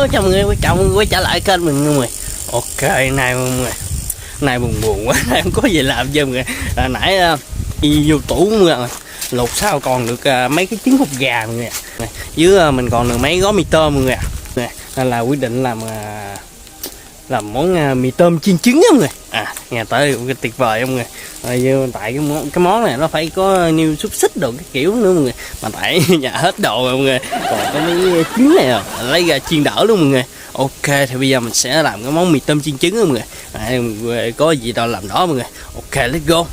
Hello chào mọi người, quay trở lại kênh mình mọi người. Ok, nay mọi người, nay buồn quá, nay không có gì làm cho mọi người. Nãy đi vô tủ mọi người, lột sao còn được mấy cái trứng hột gà mọi người. Dưới mình còn được mấy gói mì tôm mọi người. Nên là quyết định làm món mì tôm chiên trứng á mọi người. Nghe tới cái tuyệt vời mọi người. Tại cái món này nó phải có nhiều xúc xích đồ cái kiểu nữa mọi người, mà tại nhà hết đồ rồi mọi người, còn có mấy trứng này lấy ra chiên đỡ luôn mọi người. Ok, thì bây giờ mình sẽ làm cái món mì tôm chiên trứng đó mọi người. Có gì đâu làm đó mọi người. Ok, let's go.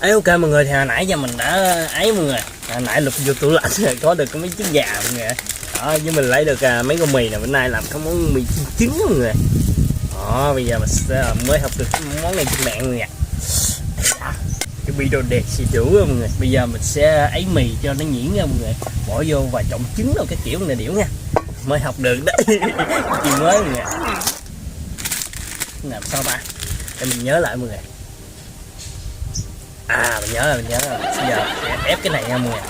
Ok mọi người, thì hồi nãy giờ mình đã ấy mọi người, hồi nãy lục vô tủ lạnh có được cái mấy trứng gà mọi người đó, với mình lấy được mấy con mì này, bữa nay làm cái món mì chiên trứng đó mọi người. Đó, bây giờ mình sẽ mới học được cái món này trên mạng mọi người. Cái bị đồ đẹp xì đủ mọi người. Bây giờ mình sẽ ấy mì cho nó nhuyễn ra mọi người, bỏ vô và trộn trứng đâu cái kiểu này điểu nha, mới học được đấy. Chuyện mới mọi người. Làm sao ta để mình nhớ lại mọi người. Mình nhớ rồi. Bây giờ sẽ ép cái này nha mọi người.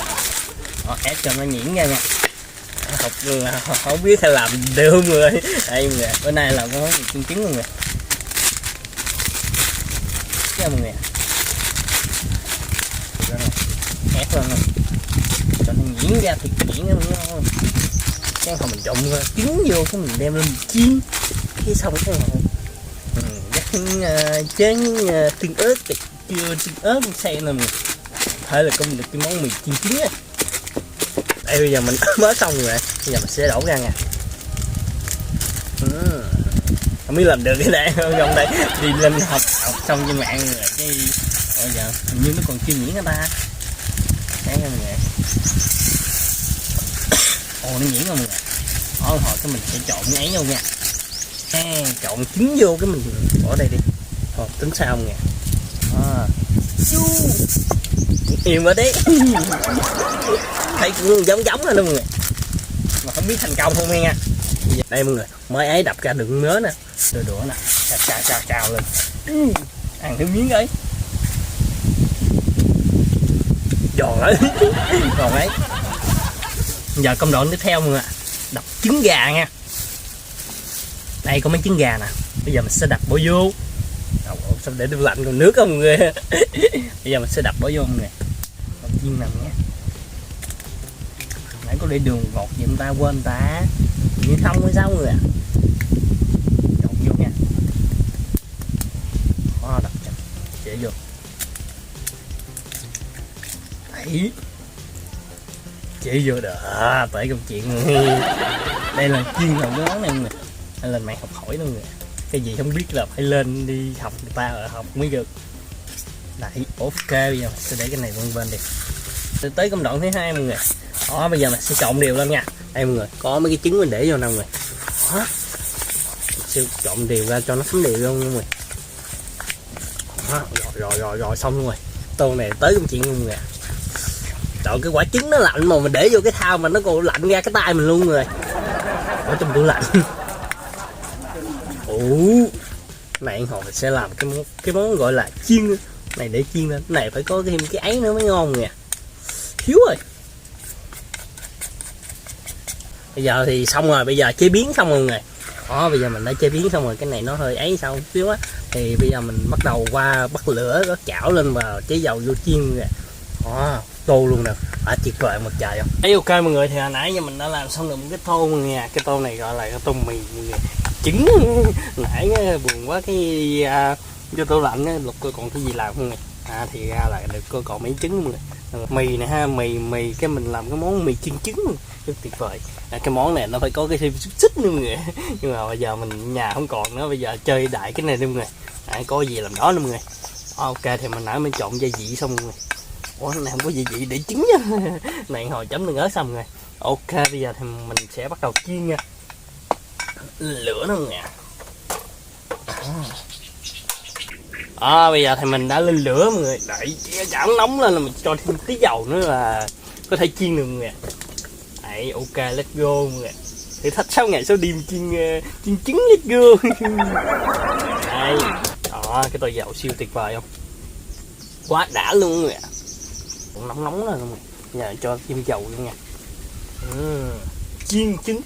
Đó, ép cho nó nhuyễn ra nha. Học không biết hay làm được mọi người. Đây mọi người, bữa nay là có chiên trứng mọi người. Nha mọi người. Ép lên cho nó nhuyễn ra thiệt nhuyễn nó. Cái hồi mình trộn trứng vô cái mình đem lên mình chiên cái xong cái chế tương ớt chưa tương ớt xay nè, thế là có được cái món mì chiên trứng á. Đây bây giờ mình mới xong rồi, bây giờ mình sẽ đổ ra nha. Không biết làm được cái này không đây, đi lên học xong trên mạng rồi cái bây giờ hình như nó còn chưa nhuyễn người ta. Đấy mọi người. Nó nhuyễn không mọi người. Đó, hồi cái mình sẽ trộn cái ấy vô nha. Trộn trứng vô cái mình bỏ đây đi. Thôi tính sao mọi người. Im ở đấy. Thấy cũng giống rồi đó mọi người, mà không biết thành công không nghe nha. Đây mọi người, mới ấy đập ra đựng mớ nè, đũa nè, chào lên. Ăn thử miếng ấy. Giòn ấy. Còn ấy. Giờ công đoạn tiếp theo mọi người, đập trứng gà nha. Đây có mấy trứng gà nè, bây giờ mình sẽ đập bỏ vô. Sao để đông lạnh còn nước không mọi người. Bây giờ mình sẽ đập bỏ vô mọi người. Còn chiên nằm nhé. Nãy có để đường ngọt gì người ta quên người ta. Như không hay sao mọi người ạ. Trộn vô nha. Đập chặt để vô. Đấy. Chỉ vô đỡ tới công chuyện. Đây là chiên làm cái món này mọi người. Đây là mày học hỏi đâu người. Cái gì không biết là phải lên đi học người ta ở học mới được. Đấy, ok, bây giờ mình sẽ để cái này bên đi. Tới công đoạn thứ hai mọi người. Đó, bây giờ mình sẽ trộn đều lên nha. Đây mọi người, có mấy cái trứng mình để vô nè mọi người. Đó. Mình sẽ trộn đều ra cho nó thấm đều luôn mọi người. Đó, rồi xong luôn rồi. Tô này tới công chuyện luôn mọi người. Trời, cái quả trứng nó lạnh mà mình để vô cái thau mà nó còn lạnh ra cái tay mình luôn rồi. Ở trong tủ lạnh. Này hồi mình sẽ làm cái món gọi là chiên này để chiên lên. Cái này phải có thêm cái ấy nữa mới ngon nè. Thiếu rồi. Bây giờ thì xong rồi, bây giờ chế biến xong rồi mọi người. Đó, bây giờ mình đã chế biến xong rồi, cái này nó hơi ấy sao xíu á. Thì bây giờ mình bắt đầu qua bắt lửa, có chảo lên và chế dầu vô chiên nè. Đó, tô luôn nè. Tuyệt vời một trời không. Đấy, ok mọi người, thì hồi nãy giờ mình đã làm xong được một cái tô mọi người. Cái tô này gọi là cái tô mì mọi người. Trứng. Nãy buồn quá cái vô tủ lạnh lục coi còn cái gì làm không nè. Thì ra là được coi còn mấy trứng mọi người. Mì nè ha, mì cái mình làm cái món mì chiên trứng rất tuyệt vời. Cái món này nó phải có cái thêm xúc xích nữa mọi người. Nhưng mà bây giờ mình nhà không còn nữa, bây giờ chơi đại cái này đi mọi người. Có gì làm đó nữa mọi người. Ok, thì mình nãy mình chọn gia vị xong mọi người. Ủa, này không có gì để trứng nha. Này hồi chấm tương ớt xong rồi. Ok, bây giờ thì mình sẽ bắt đầu chiên nha. Lửa nó nè. Bây giờ thì mình đã lên lửa mọi người. Đợi chảo nóng lên là mình cho thêm tí dầu nữa là có thể chiên được mọi người. Đấy, ok, let's go mọi người. Thử thách 6 ngày 6 đêm chiên trứng, let's go. Đây. Đó, cái tô dầu siêu tuyệt vời không? Quá đã luôn mọi người ạ. Cũng nóng rồi mọi người. Giờ cho thêm dầu luôn nha. Chiên trứng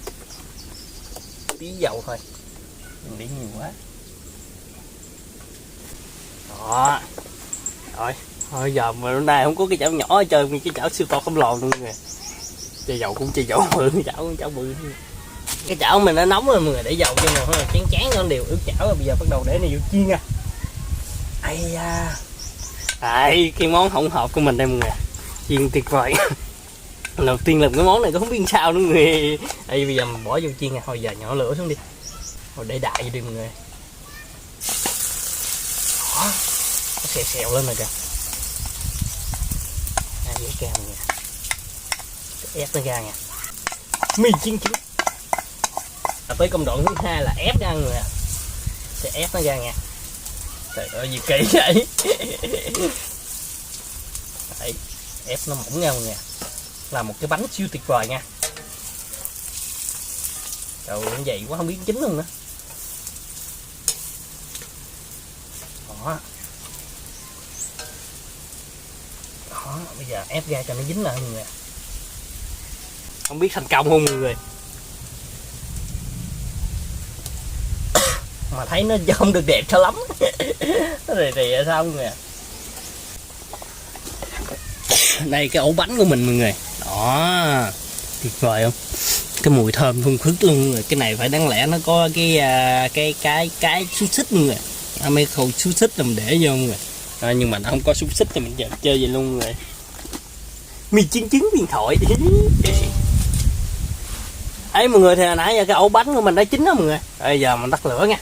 tí dầu thôi, đừng để nhiều quá. Đó rồi, thôi giờ mà hôm nay không có cái chảo nhỏ hết trơn, cái chảo siêu to khổng lồ luôn kìa. Chai dầu cũng chai dầu bự, chảo bự. Cái chảo mình nó nóng rồi mọi người, để dầu cho nào chán chán nó đều ướt chảo rồi. Bây giờ bắt đầu để này vô chiên nha. Ây da, đây cái món hỗn hợp của mình đây mọi người, chiên tuyệt vời. Đầu tiên làm cái món này tôi không biết sao nữa người. Đây bây giờ mình bỏ vô chiên nha. Thôi giờ nhỏ lửa xuống đi, rồi để đại vô đi mọi người. Đó, nó xèo xèo lên rồi kìa. Dễ cam nha, ép nó ra nha. Mì chiên trứng. Tới công đoạn thứ hai là ép ra mọi người, sẽ ép nó ra nha. Trời ơi gì kỳ vậy. Đấy, ép nó mỏng ra mọi người, là một cái bánh siêu tuyệt vời nha. Trời ơi, nó dày quá không biết chín luôn nữa. Đó. Đó, bây giờ ép ra cho nó dính lại mọi người. Không biết thành công không mọi người. Mà thấy nó không được đẹp cho lắm. Nó rì sao mọi người. Đây cái ổ bánh của mình mọi người. Đó, tuyệt vời không? Cái mùi thơm thun phức luôn mọi người. Cái này phải đáng lẽ nó có cái xúc xích mọi người. Mấy khâu xúc xích làm để vô mọi người. Nhưng mà nó không có xúc xích thì mình giờ chơi vậy luôn mọi người. Mì chiên trứng điện thoại. Ấy mọi người, thì hồi nãy giờ cái ổ bánh của mình đã chín đó mọi người. Bây giờ mình tắt lửa nha.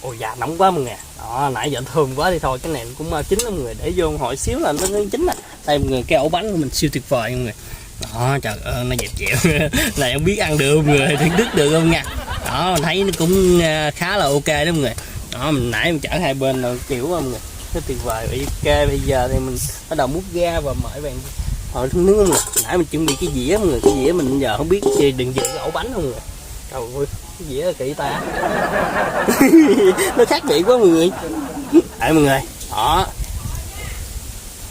Ôi dạ nóng quá mọi người. Đó, nãy giờ thơm quá thì thôi, cái này cũng chín đó mọi người, để vô hồi xíu là nó chín nè. Đây mọi người, cái ổ bánh của mình siêu tuyệt vời mọi người. Đó, trời ơi nó dẹp dẹo. Này không biết ăn được mọi người, thưởng thức được không nha. Đó, mình thấy nó cũng khá là ok đó mọi người. Đó, mình nãy mình chở hai bên là kiểu mọi người, nó tuyệt vời. Ok, bây giờ thì mình bắt đầu múc ra và mời bạn hồi nướng mọi người. Nãy mình chuẩn bị cái dĩa mọi người, cái dĩa mình giờ không biết gì, đừng giữ cái ổ bánh không mọi người. Trời ơi, cái dĩa là kỹ ta. Nó khác biệt quá mọi người. Đây mọi người, đó.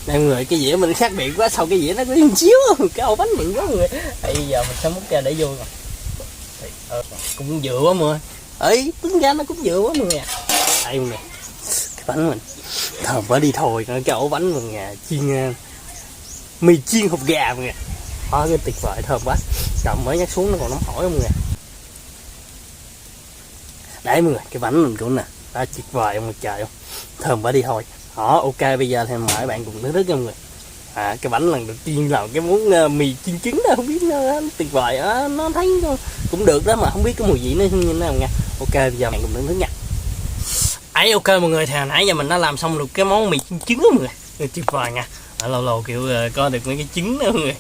Đây mọi người, cái dĩa mình khác biệt quá, sau cái dĩa nó có một xíu, cái ổ bánh miệng quá mọi người. Bây giờ mình sẽ múc ra để vô rồi. Cũng vừa quá mọi người. Ấy, tính ra nó cũng vừa quá mọi người. Đây mọi người, cái bánh mình thơm quá đi thôi. Cái ổ bánh mọi người chiên mì chiên hột gà mọi người. Đó, cái tuyệt vời thơm quá. Cầm mới nhắc xuống nó còn nóng hổi mọi người. Đấy mọi người, cái bánh mình cũng nè, đã tuyệt vời không trời không, thơm quá đi thôi. Đó, ok, bây giờ thì mời bạn cùng thưởng thức nha mọi người. Cái bánh lần đầu tiên làm cái món mì chiên trứng đó, không biết nó tuyệt vời đó, nó thấy nó cũng được đó, mà không biết cái mùi vị nó như thế nào nha. Ok, bây giờ bạn cùng thưởng thức nha. Ấy ok mọi người, thì hồi nãy giờ mình đã làm xong được cái món mì chiên trứng đó mọi người, tuyệt vời nha. Lâu lâu kiểu có được mấy cái trứng đó mọi người.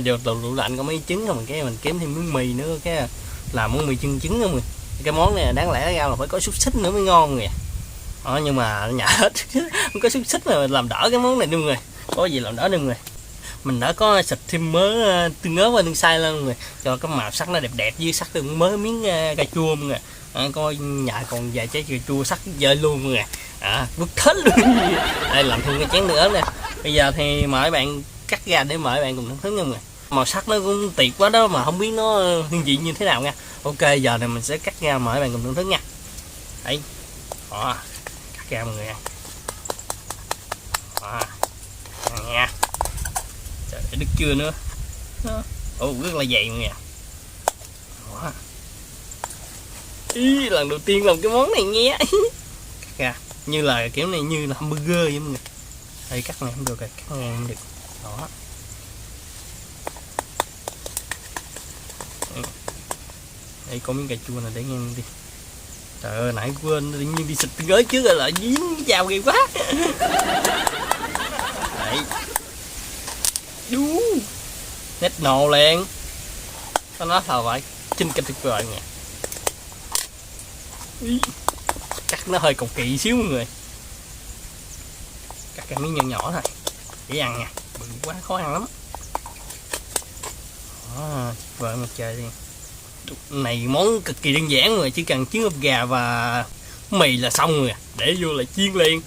Vô tủ lạnh có mấy trứng rồi mình kiếm thêm miếng mì nữa, cái làm món mì chiên trứng đó mọi người. Cái món này đáng lẽ ra là phải có xúc xích nữa mới ngon mọi người. Đó, nhưng mà nhà hết không có xúc xích mà làm đỡ cái món này đi mọi người. Có gì làm đỡ đi mọi người. Mình đã có xịt thêm mớ tương ớt và tương xay lên mọi người, cho cái màu sắc nó đẹp đẹp, với sắc thêm mớ miếng cà chua mọi người. Coi nhà còn vài trái cà chua sắc dơi luôn mọi người. Vứt hết luôn. Đây làm thêm cái chén nữa nè. Bây giờ thì mời các bạn cắt ra để mời các bạn cùng thưởng thức nha mọi người. Màu sắc nó cũng tuyệt quá đó, mà không biết nó hương vị như thế nào nha. Ok, giờ này mình sẽ cắt ra mời các bạn cùng thưởng thức nha. Đấy, đó, cắt ra mọi người nha. Đó, nha. Trời, đứt chưa nữa. Ồ, rất là dày mọi người. Đó. Ý, lần đầu tiên làm cái món này nghe. Cắt ra như là kiểu này, như là hamburger vậy mọi người. Đây, cắt này không được rồi, cắt ngang không được. Đó. Đây có miếng cà chua này để ngang đi. Trời ơi, nãy quên tự nhiên đi xịt tương ớt trước rồi lại dính vào ghê quá. Đấy. Đú. Nét nồ liền. Tao nói sao vậy? Chinh cái tuyệt vời nè. Cắt nó hơi cầu kỳ xíu mọi người. Cắt cái miếng nhỏ nhỏ thôi để ăn nha, bự quá khó ăn lắm. Vợ mặt trời đi. Này món cực kỳ đơn giản rồi, chỉ cần trứng ốp gà và mì là xong rồi, để vô là chiên liền.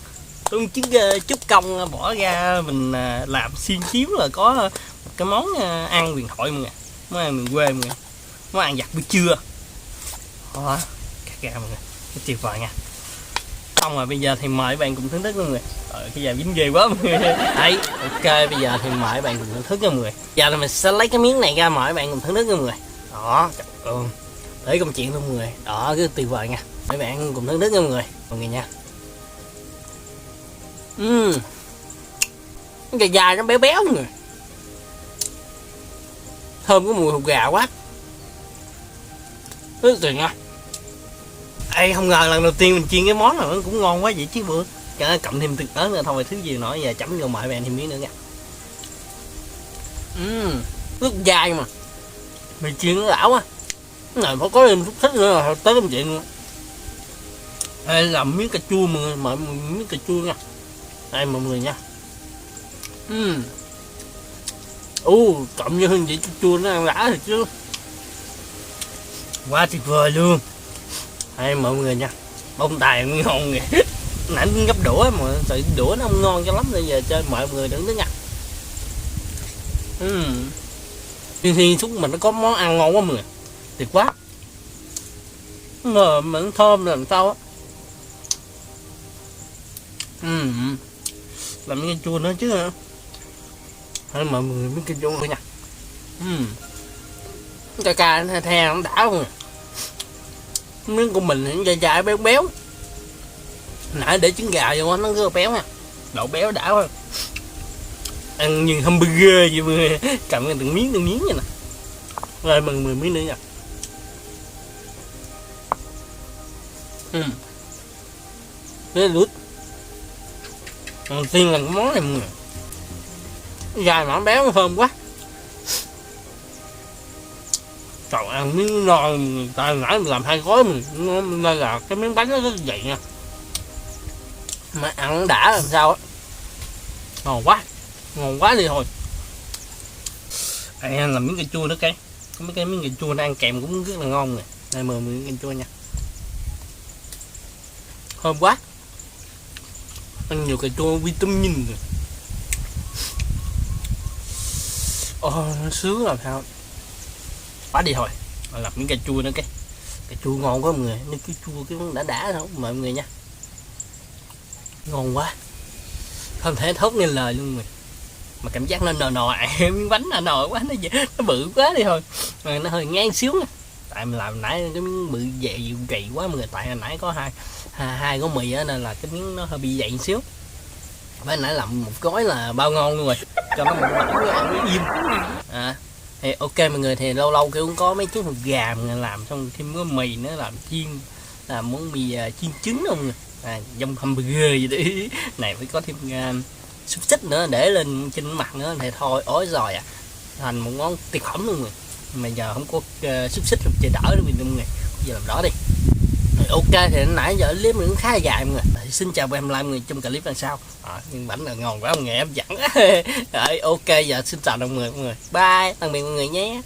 Tôi trứng chút công bỏ ra mình làm xiên xíu là có một cái món ăn huyền thoại mọi người, món ăn miền quê mọi người, món ăn giặt buổi trưa. Đó, cắt ra mọi người, cái tuyệt vời nha. Xong rồi bây giờ thì mời bạn cùng thưởng thức mọi người. Cái giờ dính ghê quá mọi người. Đấy, ok, bây giờ thì mời bạn cùng thưởng thức nha mọi người. Giờ là mình sẽ lấy cái miếng này ra mời bạn cùng thưởng thức nha mọi người. Đó, tới công chuyện luôn mọi người. Đó, cái tuyệt vời nha. Mời bạn cùng thưởng thức nha mọi người nha. Cái dài nó béo béo mọi người. Thơm cái mùi hột gà quá. Rất tuyệt nha. Ê, không ngờ lần đầu tiên mình chiên cái món này nó cũng ngon quá vậy chứ bữa. Cộng thêm tương ớt nữa thôi, thứ gì nữa giờ chấm vô mời bạn thêm miếng nữa nha. Rất dai mà mì chiên nó lão á, này phải có thêm chút thích nữa là tới công chuyện luôn. Ê, làm miếng cà chua mọi người miếng cà chua nha. Đây mọi người nha. Cộng như hương vị chua chua nó ăn đã thật chứ. Quá tuyệt vời luôn. Đây mọi người nha, bông tài ngon kìa. Nãy gấp đũa mà tự đũa nó không ngon cho lắm, bây giờ cho mọi người đừng tới nha. Thì xúc mình nó có món ăn ngon quá mọi người, tuyệt quá. Ngờ mà nó thơm làm sao á. Làm cái chua nữa chứ hả? Hay mọi người miếng cái chua nha. Cà cà the nó đã không. Miếng của mình thì dài dài béo béo. Nãy để trứng gà vô nó rất béo nha, độ béo đã quá. Ăn như hamburger vậy mọi người, cầm cái từng miếng vậy nè. Rồi mừng 10 miếng nữa nha. Đây là đầu tiên là cái món này mọi người, dài mà béo thơm quá. Trời, ăn miếng non, tại nãy mình làm 2 gói mình nên là cái miếng bánh nó rất dày nha, mà ăn đã làm sao á. Ngon quá đi thôi. Anh làm miếng cà chua nữa cái miếng cà chua nó ăn kèm cũng rất là ngon rồi. Đây mời miếng cà chua nha, thơm quá. Ăn nhiều cà chua vitamin rồi. Nó sướng làm sao quá đi thôi. Làm miếng cà chua nữa cái cà chua ngon quá mọi người, nó cứ chua cái đã thôi mọi người nha. Ngon quá, không thể thốt nên lời luôn người, mà cảm giác nó nò miếng bánh nò quá, nó bự quá đi thôi. Nó hơi ngang xíu nha, tại mình làm nãy cái miếng bự dày trì quá mọi người, tại hồi nãy có hai gói mì á nên là cái miếng nó hơi bị dày xíu. Mới nãy làm một gói là bao ngon luôn rồi, cho nó một mẫu ăn nó im. Thì ok mọi người, thì lâu lâu cũng có mấy chút hột gà mình làm xong thêm cái mì nữa, làm chiên, làm món mì chiên trứng không người, giống hamburger vậy đấy. Này phải có thêm xúc xích nữa để lên trên mặt nữa thì thôi ối rồi thành một món tuyệt phẩm luôn người. Mà giờ không có xúc xích thì đỡ đó mình luôn người, giờ làm đó đi. Ok, thì nãy giờ clip mình cũng khá là dài mọi người. Xin chào và hẹn gặp lại mọi người trong clip lần sau. Nhưng bánh là ngon quá, nghe hấp dẫn. Rồi ok, giờ xin chào mọi người. Bye, tạm biệt mọi người nhé.